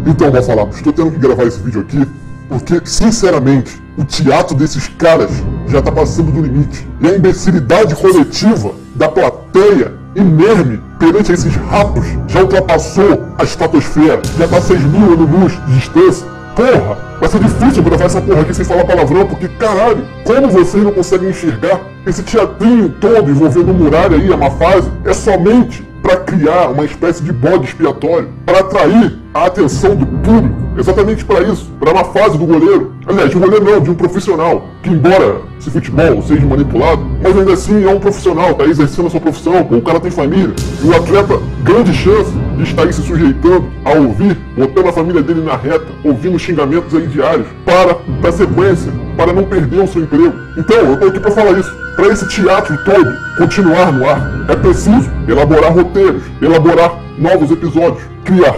Então, Rafael, estou tendo que gravar esse vídeo aqui porque, sinceramente, o teatro desses caras já tá passando do limite. E a imbecilidade coletiva da plateia inerme perante esses ratos já ultrapassou a estratosfera. Já tá 6.000 anos-luz de distância. Porra, vai ser difícil gravar essa porra aqui sem falar palavrão, porque, caralho, como vocês não conseguem enxergar esse teatrinho todo envolvendo o Muralha aí, a má fase, é somente para criar uma espécie de bode expiatório, para atrair a atenção do público, exatamente para isso, para uma fase do goleiro, aliás, de um goleiro não, de um profissional, que embora esse futebol seja manipulado, mas ainda assim é um profissional, tá exercendo a sua profissão, pô, o cara tem família, e o atleta, grande chance de estar aí se sujeitando a ouvir, botando a família dele na reta, ouvindo xingamentos aí diários, para dar sequência, para não perder o seu emprego. Então, eu tô aqui para falar isso. Para esse teatro todo continuar no ar, é preciso elaborar roteiros, elaborar novos episódios, criar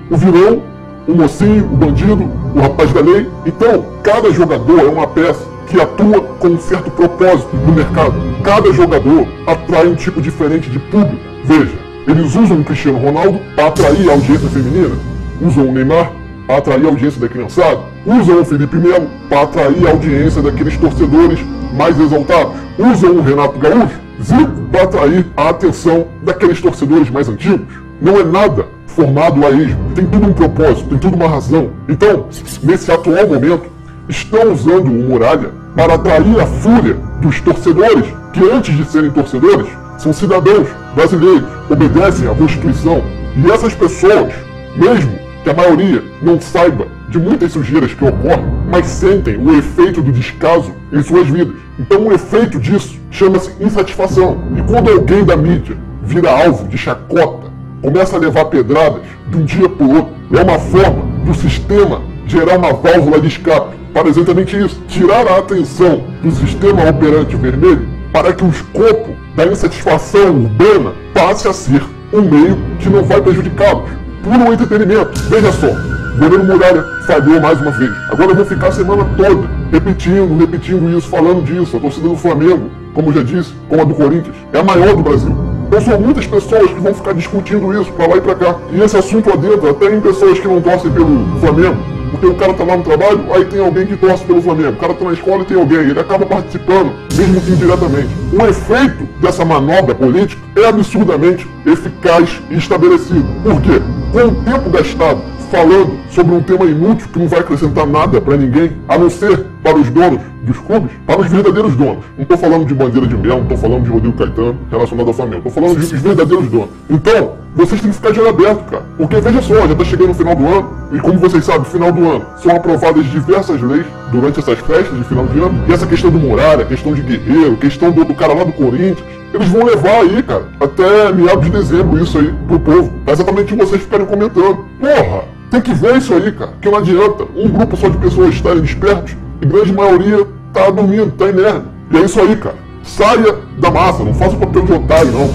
o vilão, o mocinho, o bandido, o rapaz da lei. Então, cada jogador é uma peça que atua com um certo propósito no mercado. Cada jogador atrai um tipo diferente de público. Veja, eles usam o Cristiano Ronaldo para atrair a audiência feminina, usam o Neymar para atrair a audiência da criançada, usam o Felipe Melo para atrair a audiência daqueles torcedores mais exaltados, usam o Renato Gaúcho, Zico, para atrair a atenção daqueles torcedores mais antigos. Não é nada formado a esmo, tem tudo um propósito, tem tudo uma razão. Então, nesse atual momento, estão usando o Muralha para atrair a fúria dos torcedores, que antes de serem torcedores, são cidadãos brasileiros, obedecem à Constituição. E essas pessoas, mesmo que a maioria não saiba de muitas sujeiras que ocorrem, mas sentem o efeito do descaso em suas vidas. Então o efeito disso chama-se insatisfação. E quando alguém da mídia vira alvo de chacota, começa a levar pedradas de um dia para o outro, é uma forma do sistema gerar uma válvula de escape para exatamente isso, tirar a atenção do sistema operante vermelho para que o escopo da insatisfação urbana passe a ser um meio que não vai prejudicá-los. Puro entretenimento. Veja só, o goleiro Muralha falhou mais uma vez. Agora eu vou ficar a semana toda repetindo isso, falando disso. A torcida do Flamengo, como eu já disse, como a do Corinthians, é a maior do Brasil. Então são muitas pessoas que vão ficar discutindo isso pra lá e pra cá. E esse assunto adentro até em pessoas que não torcem pelo Flamengo. Porque o cara tá lá no trabalho, aí tem alguém que torce pelo Flamengo. O cara tá na escola e tem alguém, ele acaba participando, mesmo que indiretamente. O efeito dessa manobra política é absurdamente eficaz e estabelecido. Por quê? Com o tempo gastado falando sobre um tema inútil que não vai acrescentar nada para ninguém, a não ser para os donos dos clubes, para os verdadeiros donos. Não estou falando de Bandeira de Mel, não estou falando de Rodrigo Caetano relacionado ao Flamengo, estou falando dos verdadeiros donos. Então, vocês têm que ficar de olho aberto, cara. Porque veja só, já está chegando no final do ano, e como vocês sabem, no final do ano são aprovadas diversas leis durante essas festas de final de ano, e essa questão do Muralha, questão de Guerreiro, questão do cara lá do Corinthians, eles vão levar aí, cara, até meados de dezembro isso aí pro povo. É exatamente o que vocês ficarem comentando. Porra, tem que ver isso aí, cara, que não adianta um grupo só de pessoas estarem despertos e grande maioria tá dormindo, tá inerte. E é isso aí, cara. Saia da massa, não faça o papel de otário, não.